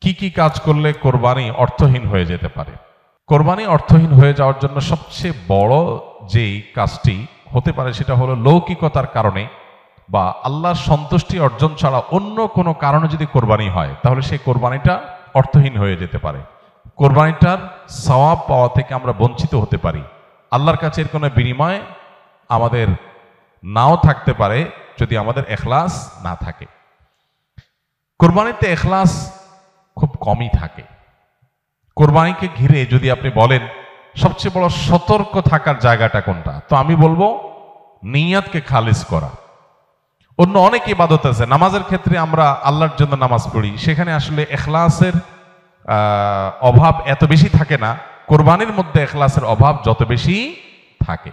কি কি কাজ করলে কোরবানি অর্থহীন হয়ে যেতে পারে? কোরবানি অর্থহীন হয়ে যাওয়ার জন্য সবচেয়ে বড় যেই কাজটি হতে পারে সেটা হলো লৌকিকতার কারণে বা আল্লাহর সন্তুষ্টি অর্জন ছাড়া অন্য কোনো কারণে যদি কোরবানি হয় তাহলে সেই কোরবানিটা অর্থহীন হয়ে যেতে পারে। কোরবানিটার সওয়াব পাওয়া থেকে আমরা বঞ্চিত হতে পারি। আল্লাহর কাছে এর কোনো বিনিময় আমাদের নাও থাকতে পারে যদি আমাদের ইখলাস না থাকে। কোরবানিতে ইখলাস খুব কমই থাকে। কোরবানিকে ঘিরে যদি আপনি বলেন সবচেয়ে বড় সতর্ক থাকার জায়গাটা কোনটা, তো আমি বলবো নিয়তকে খালিস করা। অন্য অনেক ইবাদত আছে, নামাজের ক্ষেত্রে আমরা আল্লাহর জন্য নামাজ পড়ি, সেখানে আসলে ইখলাসের অভাব এত বেশি থাকে না। কোরবানির মধ্যে ইখলাসের অভাব যত বেশি থাকে।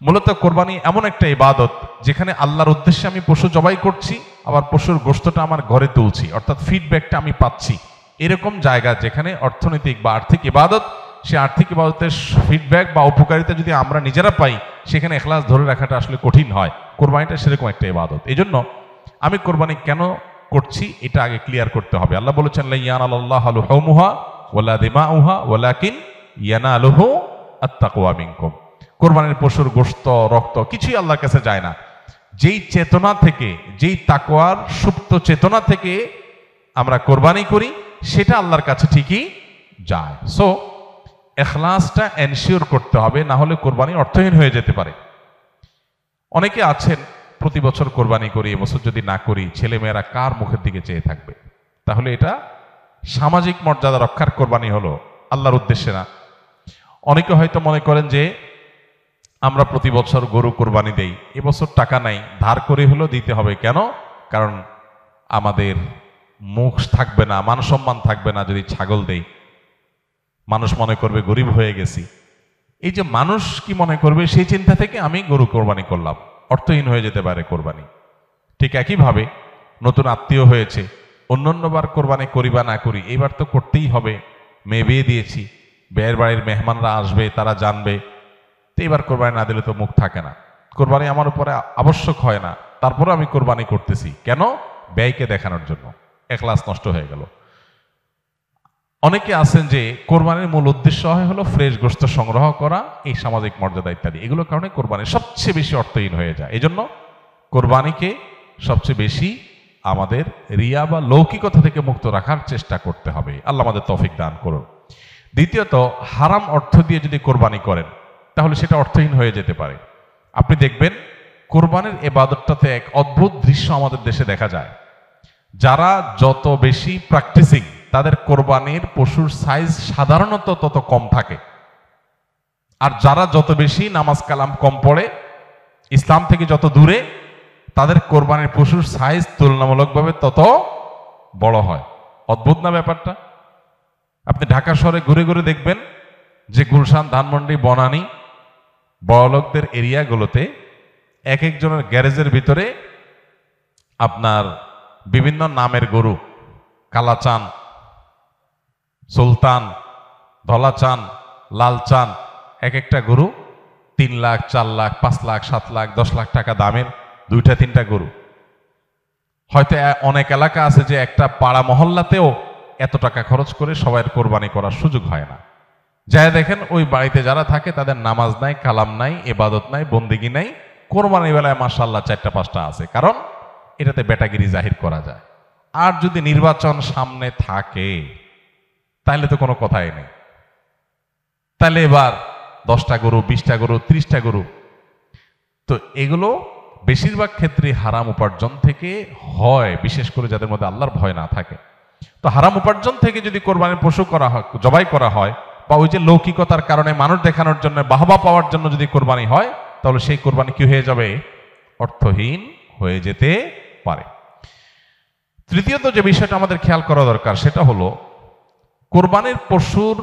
মূলত কোরবানি এমন একটা ইবাদত যেখানে আল্লাহর উদ্দেশ্যে আমি পশু জবাই করছি, আবার পশুর গোশতটা আমার ঘরে তুলছি, অর্থাৎ ফিডব্যাকটা আমি পাচ্ছি। এরকম জায়গা যেখানে অর্থনৈতিক বা আর্থিক ইবাদত, সে আর্থিক ইবাদতের ফিডব্যাক বা উপকারিতা যদি আমরা নিজেরা পাই, সেখানে ইখলাস ধরে রাখাটা আসলে কঠিন হয়। কোরবানিটা সেরকম একটা ইবাদত। এই জন্য আমি কোরবানি কেন করছি এটা আগে ক্লিয়ার করতে হবে। আল্লাহ বলেছেন লা ইয়ানালাল্লাহু লুহুমুহা ওয়ালা দিমাউহা ওয়ালাকিন ইয়ানালুহু আত-তাকওয়া মিনকুম। কোরবানির পশুর গোশত, রক্ত কিছুই আল্লাহর কাছে যায় না। যেই চেতনা থেকে, যেই তাকওয়ার সুপ্ত চেতনা থেকে আমরা কোরবানি করি সেটা আল্লাহর কাছে ঠিকই যায়। সো ইখলাসটা এনশিওর করতে হবে, না হলে কোরবানি অর্থহীন হয়ে যেতে পারে। অনেকে আছেন প্রতি বছর কোরবানি করি, এবছর যদি না করি ছেলেমেয়েরা কার মুখের দিকে চেয়ে থাকবে। তাহলে এটা সামাজিক মর্যাদা রক্ষার কোরবানি হলো, আল্লাহর উদ্দেশ্যে না। অনেকে হয়তো মনে করেন যে আমরা প্রতি বছর গরু কোরবানি দেই, এবছর টাকা নাই, ধার করে হলেও দিতে হবে। কেন? কারণ আমাদের মুখ থাকবে না, মান সম্মান থাকবে না যদি ছাগল দেই, মানুষ মনে করবে গরিব হয়ে গেছি। এই যে মানুষ কি মনে করবে সেই চিন্তা থেকে আমি গরু কোরবানি করলাম, অর্থহীন হয়ে যেতে পারে কোরবানি। ঠিক একইভাবে নতুন আত্মীয় হয়েছে, অন্যান্যবার কোরবানি করি বা না করি, এইবার তো করতেই হবে, মেয়ে বিয়ে দিয়েছি, বিয়ের বাড়ির মেহমানরা আসবে, তারা জানবে, তো এবার কোরবানি না দিলে তো মুখ থাকে না। কোরবানি আমার উপরে আবশ্যক হয় না, তারপরে আমি কোরবানি করতেছি কেন? ব্যয়কে দেখানোর জন্য। ইখলাস নষ্ট হয়ে গেল। অনেকে আছেন যে কোরবানির মূল উদ্দেশ্য হলো ফ্রেশ গোশত সংগ্রহ করা, এই সামাজিক মর্যাদা ইত্যাদি, এগুলোর কারণে কোরবানি সবচেয়ে বেশি অর্থহীন হয়ে যায়। এই জন্য কোরবানিকে সবচেয়ে বেশি আমাদের রিয়া বা লৌকিকতা থেকে মুক্ত রাখার চেষ্টা করতে হবে। আল্লাহ আমাদের তৌফিক দান করুন। দ্বিতীয়ত, হারাম অর্থ দিয়ে যদি কোরবানি করেন তাহলে সেটা অর্থহীন হয়ে যেতে পারে। আপনি দেখবেন কোরবানির ইবাদতটাতে এক অদ্ভুত দৃশ্য আমাদের দেশে দেখা যায়। যারা যত বেশি প্র্যাকটিসিং, তাদের কোরবানির পশুর সাইজ সাধারণত তত কম থাকে। আর যারা যত বেশি নামাজ কালাম কম পড়ে, ইসলাম থেকে যত দূরে, তাদের কোরবানির পশুর সাইজ তুলনামূলকভাবে তত বড় হয়। অদ্ভুত না ব্যাপারটা? আপনি ঢাকা শহরে ঘুরে ঘুরে দেখবেন যে গুলশান, ধানমন্ডি, বনানী, বড়লোকদের এরিয়াগুলোতে এক একজনের গ্যারেজের ভিতরে আপনার বিভিন্ন নামের গরু, কালাচান, সুলতান, ধলাচান, লালচান, এক একটা গরু 3 লাখ, 4 লাখ, 5 লাখ, 7 লাখ, 10 লাখ টাকা দামের 2-3টা গরু। হয়তো অনেক এলাকা আছে যে একটা পাড়া মহল্লাতেও এত টাকা খরচ করে সবাই কোরবানি করার সুযোগ হয় না। যাই দেখেন ওই বাড়িতে যারা থাকে তাদের নামাজ নাই, কালাম নাই, ইবাদত নাই, বন্দেগী নাই, কোরবানি বেলায় মাশাআল্লাহ 4টা-5টা আছে, কারণ এটাতে বেটাগিরি জাহির করা যায়। আর যদি নির্বাচন সামনে থাকে তাহলে তো কোনো কথাই নেই, তাহলে এবার 10টা গরু, 20টা গরু, 30টা গরু। তো এগুলো বেশিরভাগ ক্ষেত্রে হারাম উপার্জন থেকে হয়, বিশেষ করে যাদের মধ্যে আল্লাহর ভয় না থাকে। তো হারাম উপার্জন থেকে যদি কোরবানির পশু করা হয়, জবাই করা হয়, বা ওই যে লৌকিকতার কারণে মানুষ দেখানোর জন্য, বাহবা পাওয়ার জন্য যদি কোরবানি হয়, তাহলে সেই কোরবানি কি হয়ে যাবে? অর্থহীন হয়ে যেতে পারে। তৃতীয়ত যে বিষয়টা আমাদের খেয়াল করা দরকার সেটা হলো কোরবানির পশুর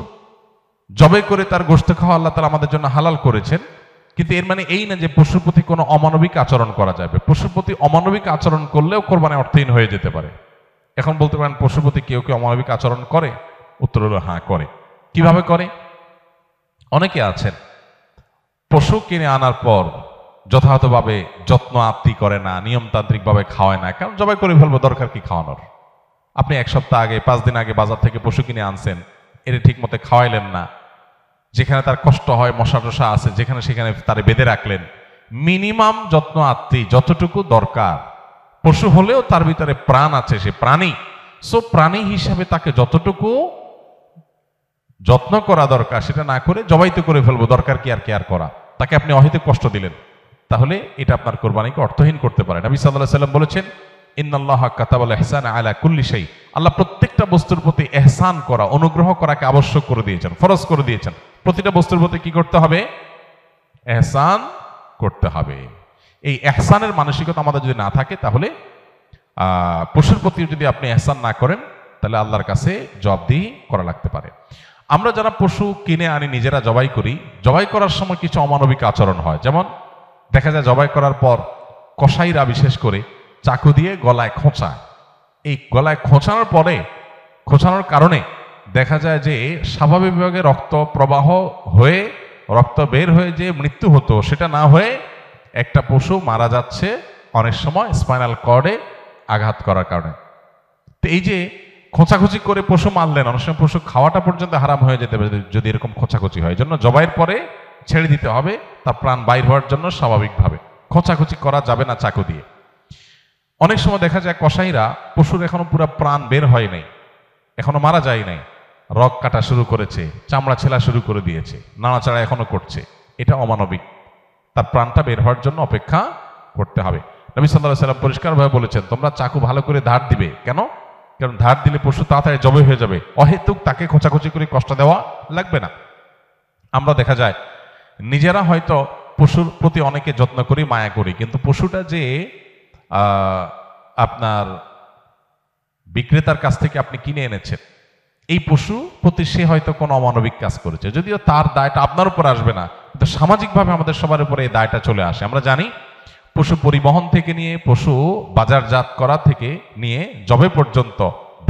জবাই করে তার গোশত খাওয়া আল্লাহ তাআলা আমাদের জন্য হালাল করেছেন, কিন্তু এর মানে এই না যে পশুর প্রতি কোনো অমানবিক আচরণ করা যাবে। পশুর প্রতি অমানবিক আচরণ করলেও কোরবানি অর্থহীন হয়ে যেতে পারে। এখন বলতে পারেন পশুর প্রতি কেউ কেউ অমানবিক আচরণ করে? উত্তর হলো হ্যাঁ, করে। কিভাবে করে? অনেকে আছেন পশু কিনে আনার পর যথাযথভাবে যত্ন আত্তি করে না, নিয়মতান্ত্রিকভাবে খাওয়ায় না, কারণ জবাই করে ফেলবো, দরকার কি খাওয়ানোর। আপনি 1 সপ্তাহ আগে 5 দিন আগে বাজার থেকে পশু কিনে আনছেন, এর ঠিক মতো খাওয়াইলেন না, যেখানে তার কষ্ট হয়, মশা টশা আছে যেখানে সেখানে তারে বেঁধে রাখলেন। মিনিমাম যত্ন আত্মি যতটুকু দরকার, পশু হলেও তার ভিতরে প্রাণ আছে, সে প্রাণী, সো প্রাণী হিসাবে তাকে যতটুকু যত্ন করা দরকার সেটা না করে জবাই তো করে ফেলবো, দরকার কি আর কেয়ার করা, তাকে আপনি অহেতুক কষ্ট দিলেন, তাহলে এটা আপনার কোরবানিকে অর্থহীন করতে পারে। নবী সাল্লাল্লাহু আলাইহি ওয়াসাল্লাম বলেছেন, ইন্নাল্লাহা কাতাবাল ইহসানা আলা কুল্লি শাই, আল্লাহ প্রত্যেকটা বস্তুর প্রতি ইহসান করা, অনুগ্রহ করাকে আবশ্যক করে দিয়েছেন, ফরজ করে দিয়েছেন। প্রতিটা বস্তুর প্রতি কি করতে হবে? ইহসান করতে হবে। এই ইহসানের মানসিকতা আমাদের যদি না থাকে, তাহলে পশুর প্রতি যদি আপনি ইহসান না করেন, তাহলে আল্লাহর কাছে জবাবদিহি করা লাগতে পারে। আমরা যারা পশু কিনে আনি, নিজেরা জবাই করি, জবাই করার সময় কিছু অমানবিক আচরণ হয়। যেমন দেখা যায় জবাই করার পর কসাইরা বিশেষ করে চাকু দিয়ে গলায় খোঁচায়। এই গলায় খোঁচানোর পরে, খোঁচানোর কারণে দেখা যায় যে স্বাভাবিকভাবে রক্ত প্রবাহ হয়ে, রক্ত বের হয়ে যে মৃত্যু হতো, সেটা না হয়ে একটা পশু মারা যাচ্ছে অনেক সময় স্পাইনাল কর্ডে আঘাত করার কারণে। তো এই যে খোঁচাখুচি করে পশু মারলেন, অনেক সময় পশু খাওয়াটা পর্যন্ত হারাম হয়ে যেতে পারে যদি এরকম খোঁচাখুচি হয়। জন্য জবাইয়ের পরে ছেড়ে দিতে হবে, তার প্রাণ বাইর হওয়ার জন্য স্বাভাবিকভাবে। খোঁচাখুচি করা যাবে না চাকু দিয়ে। অনেক সময় দেখা যায় কসাইরা পশুর এখনো পুরো প্রাণ বের হয় নাই, এখনো মারা যায় নাই, রগ কাটা শুরু করেছে, চামড়া ছেলা শুরু করে দিয়েছে, নাড়াচাড়া এখনো করছে, এটা অমানবিক। তার প্রাণটা বের হওয়ার জন্য অপেক্ষা করতে হবে। নবী সাল্লাল্লাহু আলাইহি ওয়াসাল্লাম পরিষ্কারভাবে বলেছেন, তোমরা চাকু ভালো করে ধার দিবে। কেন? কারণ ধার দিলে পশু তাড়াতাড়ি জবাই হয়ে যাবে, অহেতুক তাকে খোঁচাখুচি করে কষ্ট দেওয়া লাগবে না। আমরা দেখা যায় নিজেরা হয়তো পশুর প্রতি অনেকে যত্ন করি, মায়া করি, কিন্তু পশুটা যে আপনার বিক্রেতার কাছ থেকে আপনি কিনে এনেছেন, এই পশু প্রতি সে হয়তো কোনো অমানবিক কাজ করেছে, যদিও তার দায়টা আপনার উপর আসবে না, কিন্তু সামাজিকভাবে আমাদের সবার উপরে এই দায়টা চলে আসে। আমরা জানি পশু পরিবহন থেকে নিয়ে, পশু বাজারজাত করা থেকে নিয়ে জবে পর্যন্ত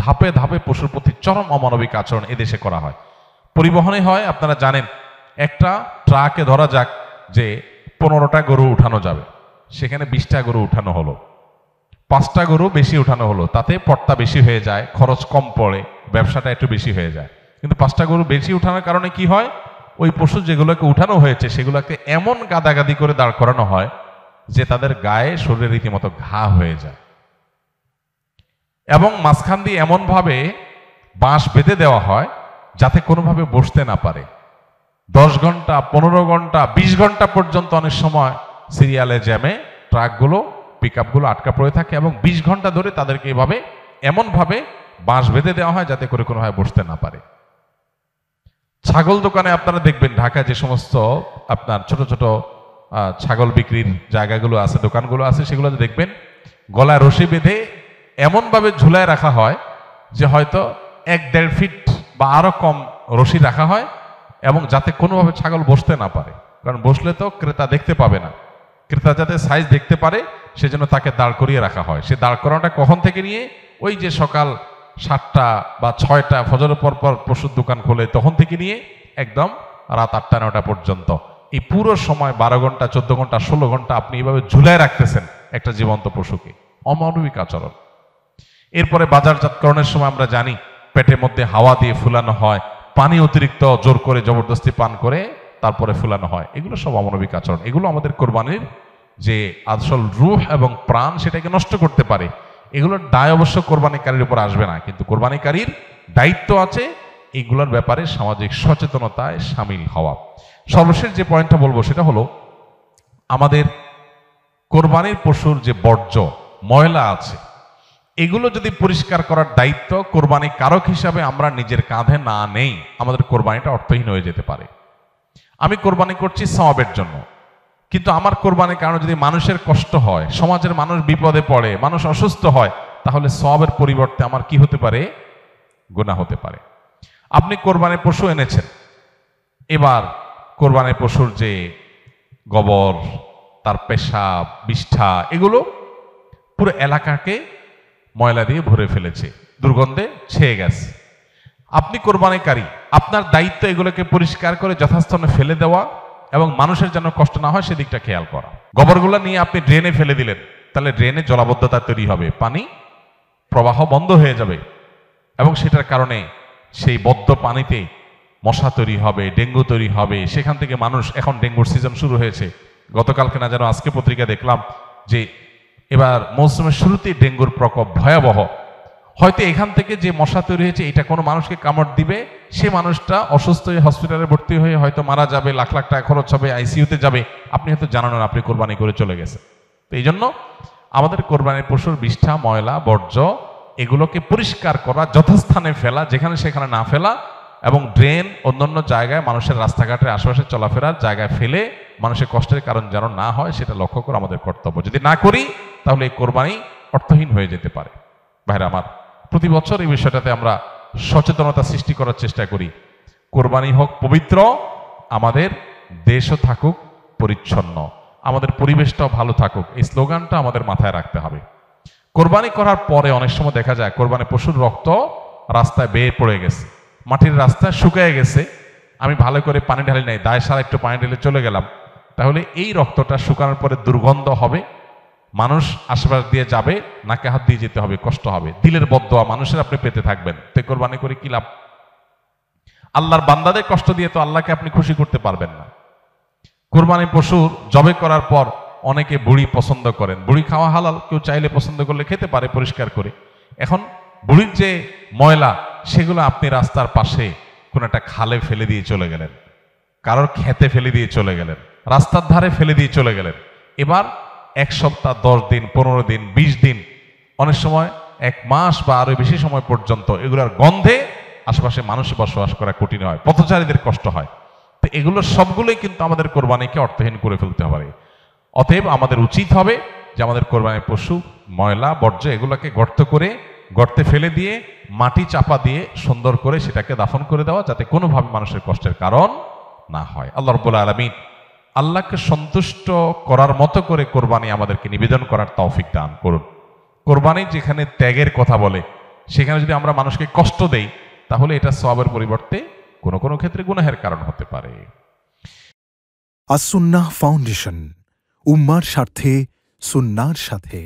ধাপে ধাপে পশুর প্রতি চরম অমানবিক আচরণ এদেশে করা হয়। পরিবহনে হয়, আপনারা জানেন, একটা ট্রাকে ধরা যাক যে 15টা গরু উঠানো যাবে, সেখানে 20টা গরু উঠানো হলো, 5টা গরু বেশি উঠানো হলো, তাতে পড়তা বেশি হয়ে যায়, খরচ কম পড়ে, ব্যবসাটা একটু বেশি হয়ে যায়। কিন্তু 5টা গরু বেশি উঠানোর কারণে কি হয়? ওই পশু যেগুলোকে উঠানো হয়েছে সেগুলোকে এমন গাদাগাদি করে দাঁড় করানো হয় যে তাদের গায়ে, শরীরে রীতিমতো ঘা হয়ে যায়, এবং মাঝখান দিয়ে এমন ভাবে বাঁশ বেঁধে দেওয়া হয় যাতে কোনোভাবে বসতে না পারে। 10 ঘন্টা, 15 ঘন্টা, 20 ঘন্টা পর্যন্ত অনেক সময় সিরিয়ালে জ্যামে ট্রাকগুলো, পিকআপগুলো আটকা পড়ে থাকে, এবং 20 ঘন্টা ধরে তাদেরকে এভাবে এমনভাবে বাঁশ বেঁধে দেওয়া হয় যাতে করে কোনোভাবে বসতে না পারে। ছাগল দোকানে আপনারা দেখবেন, ঢাকায় যে সমস্ত আপনার ছোট ছোট ছাগল বিক্রির জায়গাগুলো আছে, দোকানগুলো আছে, সেগুলোতে দেখবেন গলায় রশি বেঁধে এমনভাবে ঝুলায় রাখা হয় যে হয়তো 1-1.5 ফিট বা আরো কম রশি রাখা হয়, এবং যাতে কোনোভাবে ছাগল বসতে না পারে, কারণ বসলে তো ক্রেতা দেখতে পাবে না। ক্রেতা যাতে সাইজ দেখতে পারে সেজন্য তাকে দাঁড় করিয়ে রাখা হয়। সে দাঁড় করানোটা কখন থেকে নিয়ে, ওই যে সকাল 7টা বা 6টা ফজরের পর পর পশুর দোকান খোলে তখন থেকে নিয়ে একদম রাত 8টা-9টা পর্যন্ত, এই পুরো সময় 12 ঘন্টা, 14 ঘন্টা, 16 ঘন্টা আপনি এইভাবে ঝুলায় রাখতেছেন একটা জীবন্ত পশুকে। অমানবিক আচরণ। এরপরে বাজারজাতকরণের সময় আমরা জানি পেটের মধ্যে হাওয়া দিয়ে ফুলানো হয়, পানি অতিরিক্ত জোর করে জবরদস্তি পান করে তারপরে ফুলানো হয়। এগুলো সব অমানবিক আচরণ। এগুলো আমাদের কোরবানির যে আসল রূহ এবং প্রাণ সেটাকে নষ্ট করতে পারে। এগুলোর দায় অবশ্য কোরবানিকারীর উপর আসবে না, কিন্তু কোরবানিকারীর দায়িত্ব আছে এগুলোর ব্যাপারে সামাজিক সচেতনতায় সামিল হওয়া। সর্বশেষ যে পয়েন্টটা বলবো সেটা হলো, আমাদের কোরবানির পশুর যে বর্জ্য ময়লা আছে, এগুলো যদি পরিষ্কার করার দায়িত্ব কোরবানি কারক হিসাবে আমরা নিজের কাঁধে না নেই, আমাদের কোরবানিটা অর্থহীন হয়ে যেতে পারে। আমি কোরবানি করছি সওয়াবের জন্য, কিন্তু আমার কোরবানির কারণে যদি মানুষের কষ্ট হয়, সমাজের মানুষ বিপদে পড়ে, মানুষ অসুস্থ হয়, তাহলে সওয়াবের পরিবর্তে আমার কি হতে পারে? গুনাহ হতে পারে। আপনি কোরবানির পশু এনেছেন, এবার কোরবানির পশুর যে গোবর, তার পেশাব, বিষ্ঠা, এগুলো পুরো এলাকাকে ময়লা দিয়ে ভরে ফেলেছে, দুর্গন্ধে ছেয়ে গেছে। আপনি কোরবানিকারী, আপনার দায়িত্ব এগুলোকে পরিষ্কার করে যথাস্থানে ফেলে দেওয়া এবং মানুষের যেন কষ্ট না হয় সেদিকটা খেয়াল করা। গোবরগুলো নিয়ে আপনি ড্রেনে ফেলে দিলেন, তাহলে ড্রেনে জলাবদ্ধতা তৈরি হবে, পানি প্রবাহ বন্ধ হয়ে যাবে এবং সেটার কারণে সেই বদ্ধ পানিতে মশা তৈরি হবে, ডেঙ্গু তৈরি হবে। সেখান থেকে মানুষ, এখন ডেঙ্গুর সিজন শুরু হয়েছে, গতকালকে না যেন আজকে পত্রিকা দেখলাম যে এবার মৌসুমের শুরুতেই ডেঙ্গুর প্রকোপ ভয়াবহ। হয়তো এখান থেকে যে মশা তৈরি হয়েছে এটা কোনো মানুষকে কামড় দিবে, সে মানুষটা অসুস্থ হয়ে হসপিটালে ভর্তি হয়ে হয়তো মারা যাবে, লাখ লাখ টাকা খরচ হবে, আইসিইউতে যাবে, আপনি হয়তো জানান না, আপনি কোরবানি করে চলে গেছে। তো এই জন্য আমাদের কোরবানির পশুর বিষ্ঠা, ময়লা, বর্জ্য এগুলোকে পরিষ্কার করা, যথাস্থানে ফেলা, যেখানে সেখানে না ফেলা, এবং ড্রেন অন্যান্য জায়গায় মানুষের রাস্তাঘাটের আশেপাশে চলাফেরার জায়গায় ফেলে মানুষের কষ্টের কারণ যেন না হয় সেটা লক্ষ্য করা আমাদের কর্তব্য। যদি না করি তাহলে এই কোরবানি অর্থহীন হয়ে যেতে পারে। ভাইরা আমার, প্রতি বছর এই বিষয়টাতে আমরা সচেতনতা সৃষ্টি করার চেষ্টা করি। কোরবানি হোক পবিত্র, আমাদের দেশও থাকুক পরিচ্ছন্ন, আমাদের পরিবেশটাও ভালো থাকুক, এই স্লোগানটা আমাদের মাথায় রাখতে হবে। কোরবানি করার পরে অনেক সময় দেখা যায় কোরবানি পশুর রক্ত রাস্তায় বেয়ে পড়ে গেছে, মাটির রাস্তায় শুকিয়ে গেছে, আমি ভালো করে পানি ঢালি নাই, দায় সারা একটু পানি ঢেলে চলে গেলাম, তাহলে এই রক্তটা শুকানোর পরে দুর্গন্ধ হবে, মানুষ আশেপাশ দিয়ে যাবে, নাকে হাত দিয়ে যেতে হবে, কষ্ট হবে, দিলের বদদোয়া মানুষের আপনি পেতে থাকবেন। তো কোরবানি করে কি লাভ? আল্লাহর বান্দাদের কষ্ট দিয়ে তো আল্লাহকে আপনি খুশি করতে পারবেন না। কোরবানি পশুর জবে করার পর অনেকে বুড়ি পছন্দ করেন, বুড়ি খাওয়া হালাল, কেউ চাইলে পছন্দ করলে খেতে পারে পরিষ্কার করে। এখন বুড়ির যে ময়লা সেগুলো আপনি রাস্তার পাশে কোন একটা খালে ফেলে দিয়ে চলে গেলেন, কারোর খেতে ফেলে দিয়ে চলে গেলেন, রাস্তার ধারে ফেলে দিয়ে চলে গেলেন। এবার 1 সপ্তাহ, 10 দিন, 15 দিন, 20 দিন, অনেক সময় 1 মাস বা আরো বেশি সময় পর্যন্ত এগুলোর গন্ধে আশেপাশে মানুষ বসবাস করা কঠিন হয়, পথচারীদের কষ্ট হয়। তো এগুলো সবগুলোই কিন্তু আমাদের কোরবানিকে অর্থহীন করে ফেলতে পারে। অতএব আমাদের উচিত হবে যে আমাদের কোরবানির পশু ময়লা বর্জ্য এগুলোকে গর্তে ফেলে দিয়ে মাটি চাপা দিয়ে সুন্দর করে সেটাকে দাফন করে দেওয়া, যাতে কোনোভাবে মানুষের কষ্টের কারণ না হয়। আল্লাহ রাব্বুল আলামিন আল্লাহকে সন্তুষ্ট করার মতো করে কোরবানি আমাদেরকে নিবেদন করার তৌফিক দান করুন। কোরবানি যেখানে ত্যাগের কথা বলে, সেখানে যদি আমরা মানুষকে কষ্ট দেই তাহলে এটা সওয়াবের পরিবর্তে কোনো কোনো ক্ষেত্রে গুনাহের কারণ হতে পারে। আস সুন্নাহ ফাউন্ডেশন, উম্মার স্বার্থে সুন্নাহর সাথে।